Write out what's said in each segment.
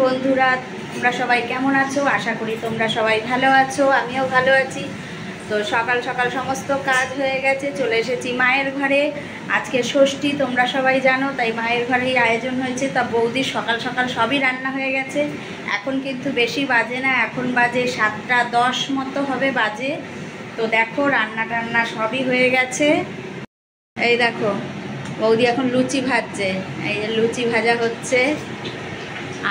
বন্ধুরা, তোমরা সবাই কেমন আছো? আশা করি তোমরা সবাই ভালো আছো, আমিও ভালো আছি। তো সকাল সকাল সমস্ত কাজ হয়ে গেছে, চলে এসেছি মায়ের ঘরে। আজকে ষষ্ঠী, তোমরা সবাই জানো, তাই মায়ের ঘরেই আয়োজন হয়েছে। তা বৌদি সকাল সকাল সবই রান্না হয়ে গেছে। এখন কিন্তু বেশি বাজে না, এখন বাজে 7:10 মতো হবে বাজে। তো দেখো রান্না টান্না সবই হয়ে গেছে। এই দেখো বৌদি এখন লুচি ভাজছে, এই যে লুচি ভাজা হচ্ছে।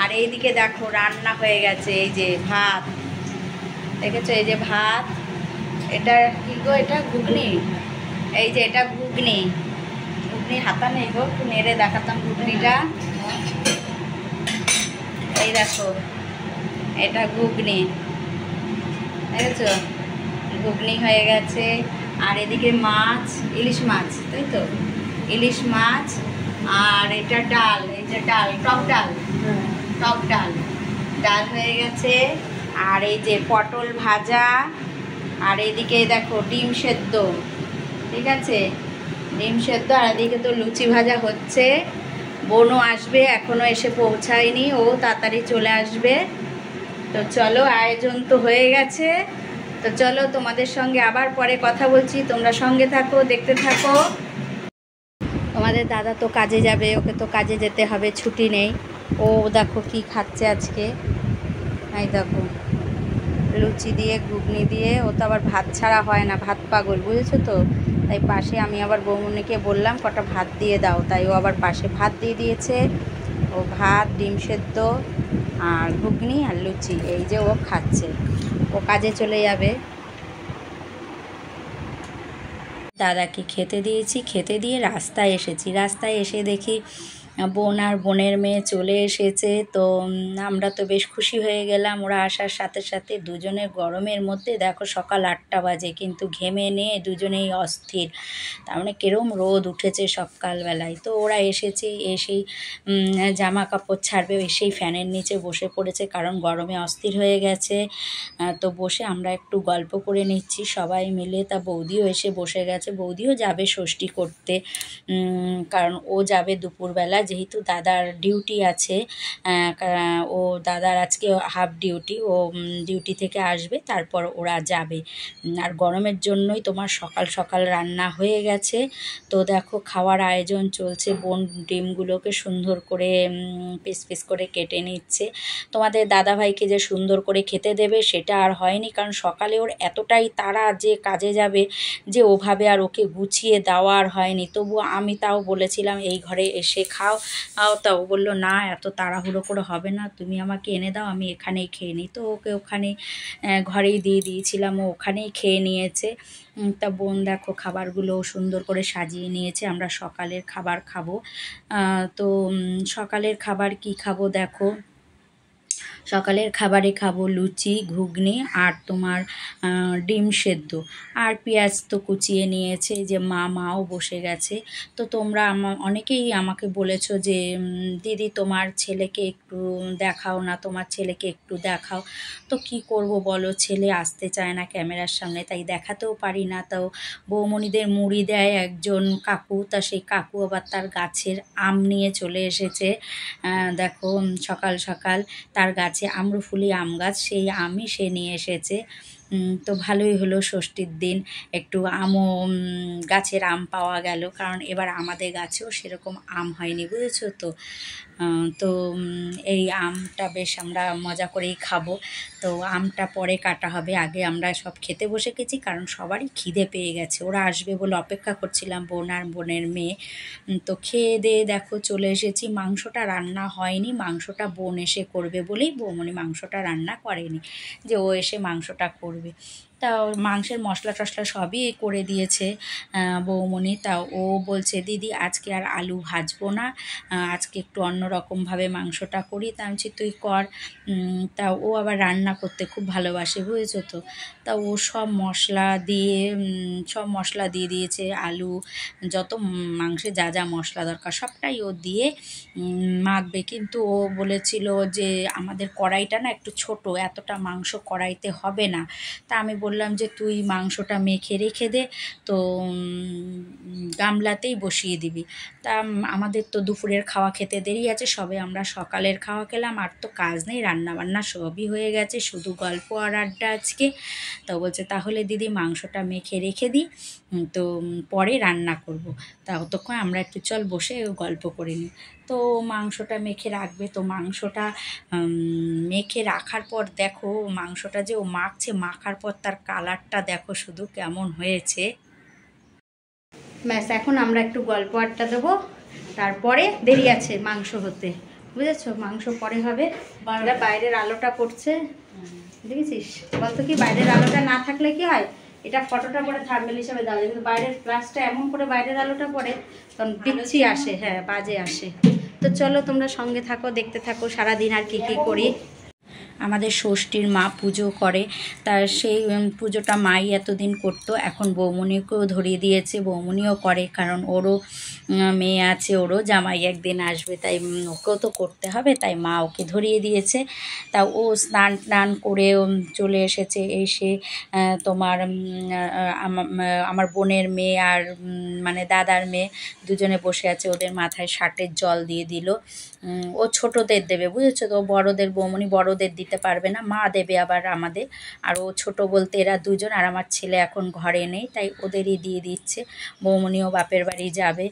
আর এইদিকে দেখো রান্না হয়ে গেছে, এই যে ভাত দেখেছো, এই যে ভাত। এটা কি গো? এটা ঘুগনি। এই যে এটা ঘুগনি, ঘুগনি হাতা নেই গো, একটু নেড়ে দেখাতাম ঘুগনিটা। এই দেখো এটা ঘুগনি, দেখেছো ঘুগনি হয়ে গেছে। আর এদিকে মাছ, ইলিশ মাছ, তাই তো, ইলিশ মাছ। আর এটা ডাল, এই যে ডাল, টক ডাল, টক ডাল, ডাল হয়ে গেছে। আর এই যে পটল ভাজা। আর এদিকে দেখো ডিম সেদ্ধ, ঠিক আছে, ডিম সেদ্ধ। আর এদিকে তো লুচি ভাজা হচ্ছে। বোনও আসবে, এখনও এসে পৌঁছায়নি, ও তাড়াতাড়ি চলে আসবে। তো চলো, আয়োজন তো হয়ে গেছে। তো চলো তোমাদের সঙ্গে আবার পরে কথা বলছি, তোমরা সঙ্গে থাকো, দেখতে থাকো। তোমাদের দাদা তো কাজে যাবে, ওকে তো কাজে যেতে হবে, ছুটি নেই। ও দেখো কি খাচ্ছে আজকে, এই দেখো লুচি দিয়ে ঘুগনি দিয়ে। ও তো আবার ভাত ছাড়া হয় না, ভাত পাগল, বুঝেছো তো। তাই পাশে আমি আবার বৌমনিকে বললাম কটা ভাত দিয়ে দাও, তাই ও আবার পাশে ভাত দিয়ে দিয়েছে। ও ভাত, ডিম সেদ্ধ আর ঘুগনি আর লুচি, এই যে ও খাচ্ছে। ও কাজে চলে যাবে। দাদাকে খেতে দিয়েছি, খেতে দিয়ে রাস্তায় এসেছি। রাস্তায় এসে দেখি বোন আর বোনের মেয়ে চলে এসেছে। তো আমরা তো বেশ খুশি হয়ে গেলাম ওরা আসার সাথে সাথে। দুজনের গরমের মধ্যে দেখো সকাল 8টা বাজে, কিন্তু ঘেমে নিয়ে দুজনেই অস্থির। তার মানে কিরম রোদ উঠেছে সকালবেলায়। তো ওরা এসেছে, এসেই জামা কাপড় ছাড়বে, এসেই ফ্যানের নিচে বসে পড়েছে, কারণ গরমে অস্থির হয়ে গেছে। তো বসে আমরা একটু গল্প করে নিচ্ছি সবাই মিলে। তা বৌদিও এসে বসে গেছে, বৌদিও যাবে ষষ্ঠী করতে, কারণ ও যাবে দুপুরবেলা, যেহেতু দাদার ডিউটি আছে। ও দাদার আজকে হাফ ডিউটি, ও ডিউটি থেকে আসবে, তারপর ওরা যাবে। আর গরমের জন্যই তোমার সকাল সকাল রান্না হয়ে গেছে। তো দেখো খাওয়ার আয়োজন চলছে। বোন ডিমগুলোকে সুন্দর করে পিস পিস করে কেটে নিচ্ছে। তোমাদের দাদাভাইকে যে সুন্দর করে খেতে দেবে সেটা আর হয়নি, কারণ সকালে ওর এতটাই তাড়া যে কাজে যাবে, যে ওভাবে আর ওকে গুছিয়ে দেওয়া আর হয়নি। তবু আমি তাও বলেছিলাম এই ঘরে এসে খাও। তাও বললো না, এত তাড়াহুড়ো করে হবে না, তুমি আমাকে এনে দাও, আমি এখানেই খেয়ে নিই। তো ওকে ওখানে ঘরেই দিয়ে দিয়েছিলাম, ও ওখানেই খেয়ে নিয়েছে। তা বোন দেখো খাবারগুলো সুন্দর করে সাজিয়ে নিয়েছে। আমরা সকালের খাবার খাবো। তো সকালের খাবার কি খাবো দেখো, সকালের খাবারে খাবো লুচি, ঘুগনি আর তোমার ডিম সেদ্ধ। আর পেঁয়াজ তো কুচিয়ে নিয়েছে, যে মাও বসে গেছে। তো তোমরা অনেকেই আমাকে বলেছো যে দিদি তোমার ছেলেকে একটু দেখাও না, তোমার ছেলেকে একটু দেখাও। তো কি করব বলো, ছেলে আসতে চায় না ক্যামেরার সামনে, তাই দেখাতেও পারি না। তাও বৌমণিদের মুড়ি দেয় একজন কাকু, তা সেই কাকু আবার তার গাছের আম নিয়ে চলে এসেছে। দেখো সকাল সকাল তার গাছে আম্রফুলি আম গাছ, সেই আমই সে নিয়ে এসেছে। তো ভালোই হলো, ষষ্ঠীর দিন একটু আমও গাছের আম পাওয়া গেল, কারণ এবার আমাদের গাছেও সেরকম আম হয়নি, বুঝেছো তো। তো এই আমটা বেশ আমরা মজা করেই খাবো। তো আমটা পরে কাটা হবে, আগে আমরা সব খেতে বসে গেছি, কারণ সবারই খিদে পেয়ে গেছে। ওরা আসবে বলে অপেক্ষা করছিলাম, বোন আর বোনের মেয়ে। তো খেয়ে দিয়ে দেখো চলে এসেছি। মাংসটা রান্না হয়নি, মাংসটা বোন এসে করবে বলেই বৌমনি মাংসটা রান্না করেনি, যে ও এসে মাংসটা করবে। তা মাংসের মশলা টশলা সবই করে দিয়েছে বৌমনি। তা ও বলছে দিদি আজকে আর আলু ভাজবো না, আজকে একটু অন্যরকমভাবে মাংসটা করি। তা আমি বলছি তুই কর। তা ও আবার রান্না করতে খুব ভালোবাসে, বুঝেছো তো। তা ও সব মশলা দিয়ে দিয়েছে, আলু যত মাংসে যা যা মশলা দরকার সবটাই ও দিয়ে মাখবে। কিন্তু ও বলেছিল যে আমাদের কড়াইটা না একটু ছোট, এতটা মাংস কড়াইতে হবে না। তা আমি বললাম যে তুই মাংসটা মেখে রেখে দে, তো গামলাতেই বসিয়ে দিবি। তা আমাদের তো দুপুরের খাওয়া খেতে দেরি আছে, সবে আমরা সকালের খাওয়া খেলাম, আর তো কাজ নেই, রান্নাবান্না সবই হয়ে গেছে, শুধু গল্প আর আড্ডা আজকে। তো বলছে তাহলে দিদি মাংসটা মেখে রেখে দিই, তো পরে রান্না করব। তা ততক্ষণ আমরা একটু চল বসে গল্প করে নিই। তো মাংসটা মেখে রাখবে, তো মাংসটা মেখে রাখার পর দেখো মাংসটা যে ও মাখছে, মাখার পর তার কালারটা দেখো শুধু কেমন হয়েছে। ব্যাস এখন আমরা একটু গল্প আড্ডা দেবো, তারপরে দেরি আছে মাংস হতে, বুঝেছো? মাংস পরে হবে। বাইরের আলোটা পড়ছে, দেখেছিস? বলতো কি বাইরের আলোটা না থাকলে কি হয়, এটা ফটোটা পরে থাম্বনেল হিসাবে দেওয়া যায়, কিন্তু বাইরের ফ্ল্যাশটা এমন করে বাইরের আলোটা পড়ে তখন বিচ্ছি আসে, হ্যাঁ বাজে আসে। তো চলো তোমরা সঙ্গে থাকো, দেখতে থাকো সারাদিন আর কি করি। আমাদের ষষ্ঠীর মা পুজো করে, তার সেই পুজোটা মাই এতদিন করতো, এখন বৌমনিকেও ধরিয়ে দিয়েছে, বৌমনিও করে, কারণ ওরও মেয়ে আছে, ওরও জামাই একদিন আসবে, তাই ওকেও তো করতে হবে, তাই মা ওকে ধরিয়ে দিয়েছে। তা ও স্নান টান করে চলে এসেছে, এসে তোমার আমার বোনের মেয়ে আর মানে দাদার মেয়ে দুজনে বসে আছে, ওদের মাথায় ষাটের জল দিয়ে দিল। ও ছোটদের দেবে, বুঝেছো তো? বড়দের বৌমনি বড়দের দিতে পারবে না, মা দেবে আবার আমাদের। আর ও ছোটো বলতে এরা দুজন, আর আমার ছেলে এখন ঘরে নেই, তাই ওদেরই দিয়ে দিচ্ছে। বৌমনিও বাপের বাড়ি যাবে,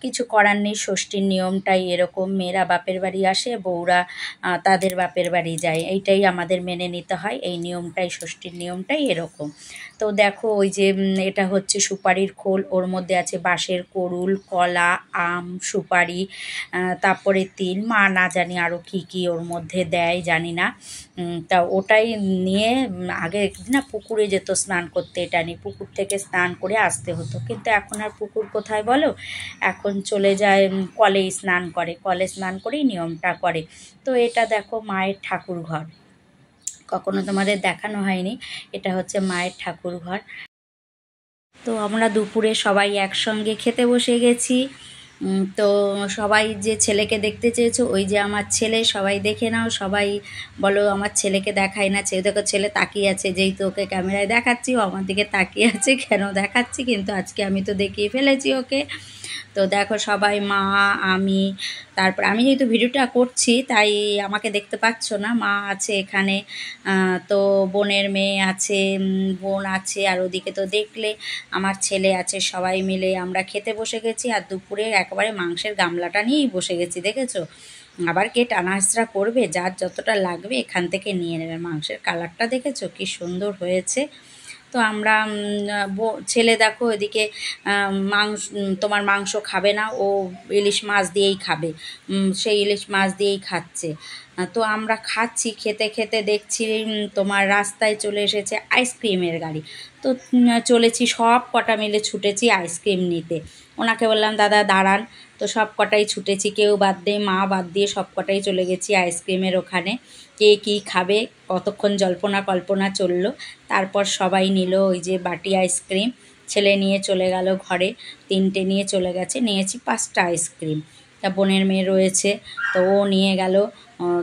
কিছু করার নেই, ষষ্ঠীর নিয়মটাই এরকম, মেয়েরা বাপের বাড়ি আসে, বউরা তাদের বাপের বাড়ি যায়, এইটাই আমাদের মেনে নিতে হয়, এই নিয়মটাই, ষষ্ঠীর নিয়মটাই এরকম। তো দেখো ওই যে এটা হচ্ছে সুপারির খোল, ওর মধ্যে আছে বাঁশের করুল, কলা, আম, সুপারি, তারপরে তিল, মা না জানি আরও কী কী ওর মধ্যে দেয় জানি না। তা ওটাই নিয়ে আগে না পুকুরে যেত স্নান করতে, এটা নিয়ে পুকুর থেকে স্নান করে আসতে হতো, কিন্তু এখন আর পুকুর কোথায় বলো, এখন চলে যায় কলেই স্নান করে, কলে স্নান করেই নিয়মটা করে। তো এটা দেখো মায়ের ঠাকুর ঘর, কখনো তোমাদের দেখানো হয়নি, এটা হচ্ছে মায়ের ঠাকুর ঘর। তো আমরা দুপুরে সবাই একসঙ্গে খেতে বসে গেছি। তো সবাই যে ছেলেকে দেখতে চেয়েছো, ওই যে আমার ছেলে, সবাই দেখে নাও, সবাই বলো আমার ছেলেকে দেখাই না, দেখো ছেলে তাকিয়ে আছে, যেহেতু ওকে ক্যামেরায় দেখাচ্ছি ও আমার দিকে তাকিয়ে আছে, কেন দেখাচ্ছি, কিন্তু আজকে আমি তো দেখিয়ে ফেলেছি ওকে। তো দেখো সবাই, মা, আমি, তারপর আমি যেহেতু ভিডিওটা করছি তাই আমাকে দেখতে পাচ্ছ না, মা আছে এখানে, তো বোনের মেয়ে আছে, বোন আছে, আর ওদিকে তো দেখলে আমার ছেলে আছে, সবাই মিলে আমরা খেতে বসে গেছি। আর দুপুরে একেবারে মাংসের গামলাটা নিয়েই বসে গেছি, দেখেছো? আবার কে টানাহাসরা করবে, যার যতটা লাগবে এখান থেকে নিয়ে নেবে। মাংসের কালারটা দেখেছো কি সুন্দর হয়েছে। তো আমরা ছেলে দেখো এদিকে তোমার মাংস খাবে না, ও ইলিশ মাছ দিয়েই খাবে, সেই ইলিশ মাছ দিয়েই খাচ্ছে। তো আমরা খাচ্ছি, খেতে খেতে দেখছি তোমার রাস্তায় চলে এসেছে আইসক্রিমের গাড়ি। তো চলেছি, সব কটা মিলে ছুটেছি আইসক্রিম নিতে। ওনাকে বললাম দাদা দাঁড়ান, তো সব কটাই ছুটেছি, কেউ বাদ দিয়ে, মা বাদ দিয়ে সব কটাই চলে গেছি আইসক্রিমের ওখানে। কে কী খাবে, কতক্ষণ জল্পনা কল্পনা চললো, তারপর সবাই নিল ওই যে বাটি আইসক্রিম, ছেলে নিয়ে চলে গেল ঘরে, 3টে নিয়ে চলে গেছে, নিয়েছি 5টা আইসক্রিম। তা বোনের মেয়ে রয়েছে, তো ও নিয়ে গেল,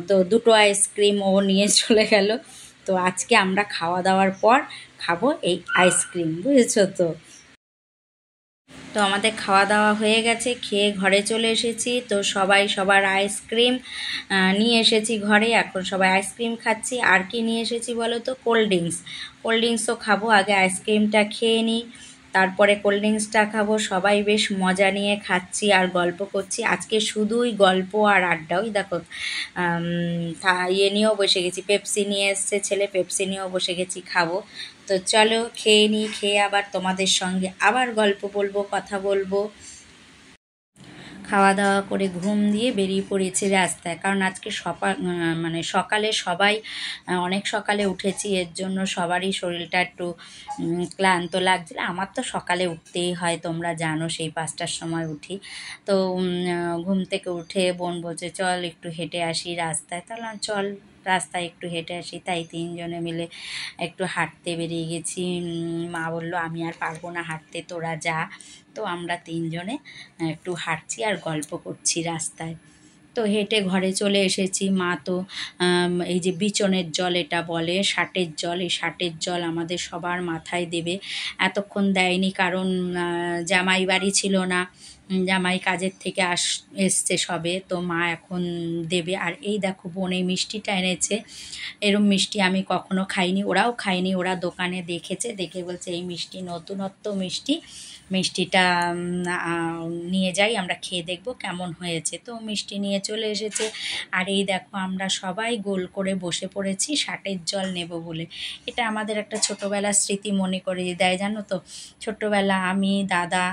তো 2টো আইসক্রিম ও নিয়ে চলে গেল। তো আজকে আমরা খাওয়া দাওয়ার পর খাবো এই আইসক্রিম, বুঝেছো তো? তো আমাদের খাওয়া দাওয়া হয়ে গেছে, খেয়ে ঘরে চলে এসেছি। তো সবাই সবার আইসক্রিম নিয়ে এসেছি ঘরে, এখন সবাই আইসক্রিম খাচ্ছি। আর কি নিয়ে এসেছি বলো তো? Cold drinks. কোল্ড ড্রিঙ্কসও খাবো, আগে আইসক্রিমটা খেয়ে নিই, তারপরে কোল্ড ড্রিঙ্কসটা খাবো। সবাই বেশ মজা নিয়ে খাচ্ছি আর গল্প করছি, আজকে শুধুই গল্প আর আড্ডা। ওই দেখো ইয়ে নিয়েও বসে গেছি, পেপসি নিয়ে এসছে ছেলে, পেপসি নিয়েও বসে গেছি, খাবো। তো চলো খেয়ে নিই, খেয়ে আবার তোমাদের সঙ্গে আবার গল্প বলবো, কথা বলবো। খাওয়া দাওয়া করে ঘুম দিয়ে বেরিয়ে পড়েছি রাস্তায়, কারণ আজকে মানে সকালে সবাই অনেক সকালে উঠেছি, এর জন্য সবারই শরীরটা একটু ক্লান্ত লাগছিল। আমার তো সকালে উঠতেই হয়, তোমরা জানো, সেই 5টার সময় উঠি। তো ঘুম থেকে উঠে বোন বলছে চল একটু হেঁটে আসি রাস্তায়, তাহলে চল রাস্তায় একটু হেঁটে আসি। তাই 3জনে মিলে একটু হাঁটতে বেরিয়ে গেছি। মা বললো আমি আর পারবো না হাঁটতে, তোরা যা। তো আমরা 3জনে একটু হাঁটছি আর গল্প করছি রাস্তায়। তো হেঁটে ঘরে চলে এসেছি। মা তো এই যে বিচনের জল এটা বলে, ষাটের জল, এই ষাটের জল আমাদের সবার মাথায় দেবে। এতক্ষণ দেয়নি কারণ জামাই বাড়ি ছিল না, জামাই কাজের থেকে এসছে সবে, তো মা এখন দেবে। আর এই দেখো বোন এই মিষ্টিটা এনেছে, এরম মিষ্টি আমি কখনো খাইনি, ওরাও খায়নি, ওরা দোকানে দেখেছে, দেখে বলছে এই মিষ্টি নতুনত্ব মিষ্টি, মিষ্টিটা নিয়ে যাই, আমরা খেয়ে দেখবো কেমন হয়েছে। তো মিষ্টি নিয়ে চলে এসেছে। আর এই দেখো আমরা সবাই গোল করে বসে পড়েছি ষাটের জল নেব বলে। এটা আমাদের একটা ছোটোবেলার স্মৃতি মনে করে দেয়, জানো তো। ছোট্টোবেলা আমি, দাদা,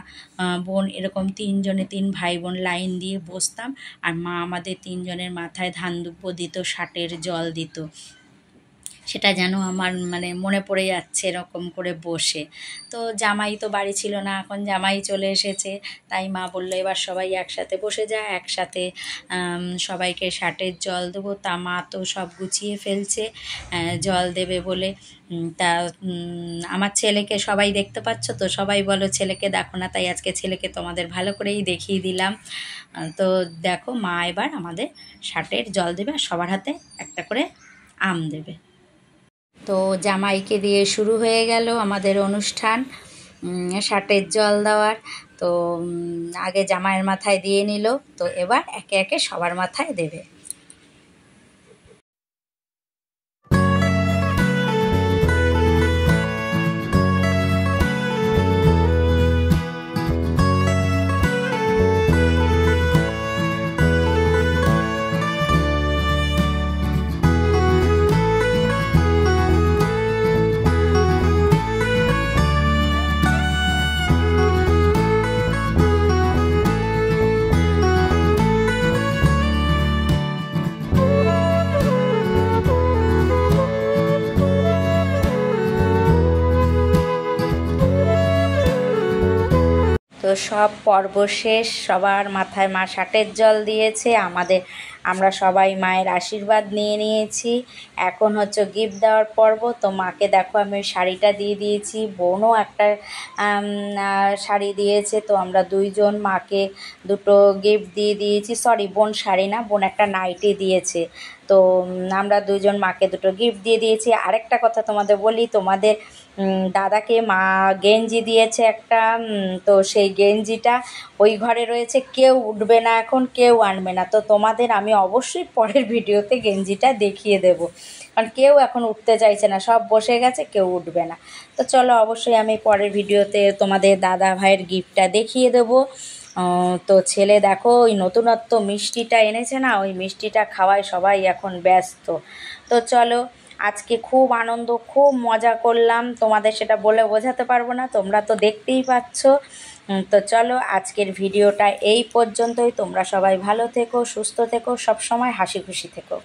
বোন এরকম তিনজনে, তিন ভাই বোন লাইন দিয়ে বসতাম, আর মা আমাদের তিনজনের মাথায় ধান দুব্বো দিত, ষাটের জল দিত। সেটা যেন আমার মানে মনে পড়ে যাচ্ছে এরকম করে বসে। তো জামাই তো বাড়ি ছিল না, এখন জামাই চলে এসেছে, তাই মা বললো এবার সবাই একসাথে বসে যায়, একসাথে সবাইকে ষাটের জল দেবো। তা মা তো সব গুছিয়ে ফেলছে জল দেবে বলে। তা আমার ছেলেকে সবাই দেখতে পাচ্ছ তো, সবাই বলো ছেলেকে দেখো না, তাই আজকে ছেলেকে তোমাদের ভালো করেই দেখিয়ে দিলাম। তো দেখো মা এবার আমাদের ষাটের জল দেবে, আর সবার হাতে একটা করে আম দেবে। তো জামাইকে দিয়ে শুরু হয়ে গেল আমাদের অনুষ্ঠান ষাটের জল দেওয়ার। তো আগে জামাইয়ের মাথায় দিয়ে নিল, তো এবার একে একে সবার মাথায় দেবে। তো সব পর্ব শেষ, সবার মাথায় মা ষাটের জল দিয়েছে, আমরা সবাই মায়ের আশীর্বাদ নিয়ে নিয়েছি। এখন হচ্ছে গিফট দেওয়ার পর্ব। তো মাকে দেখো আমি শাড়িটা দিয়ে দিয়েছি, বোনও একটা শাড়ি দিয়েছে, তো আমরা দুইজন মাকে দুটো গিফট দিয়ে দিয়েছি। সরি, বোন শাড়ি না, বোন একটা নাইটি দিয়েছে। তো আমরা দুজন মাকে দুটো গিফট দিয়ে দিয়েছি। আরেকটা কথা তোমাদের বলি, তোমাদের দাদাকে মা গেঞ্জি দিয়েছে একটা, তো সেই গেঞ্জিটা ওই ঘরে রয়েছে, কেউ উঠবে না, এখন কেউ আনবে না। তো তোমাদের আমি অবশ্যই পরের ভিডিওতে গেঞ্জিটা দেখিয়ে দেব, কারণ কেউ এখন উঠতে চাইছে না, সব বসে গেছে, কেউ উঠবে না। তো চলো অবশ্যই আমি পরের ভিডিওতে তোমাদের দাদা ভাইয়ের গিফটটা দেখিয়ে দেবো। তো ছেলে দেখো ওই নতুনত্ব মিষ্টিটা এনেছে না, ওই মিষ্টিটা খাওয়ায় সবাই এখন ব্যস্ত। তো চলো আজকে খুব আনন্দ, খুব মজা করলাম, তোমাদের সেটা বলে বোঝাতে পারবো না, তোমরা তো দেখতেই পাচ্ছ। তো চলো আজকের ভিডিওটা এই পর্যন্তই। তোমরা সবাই ভালো থেকো, সুস্থ থেকো, সব সময় হাসি খুশি থেকো।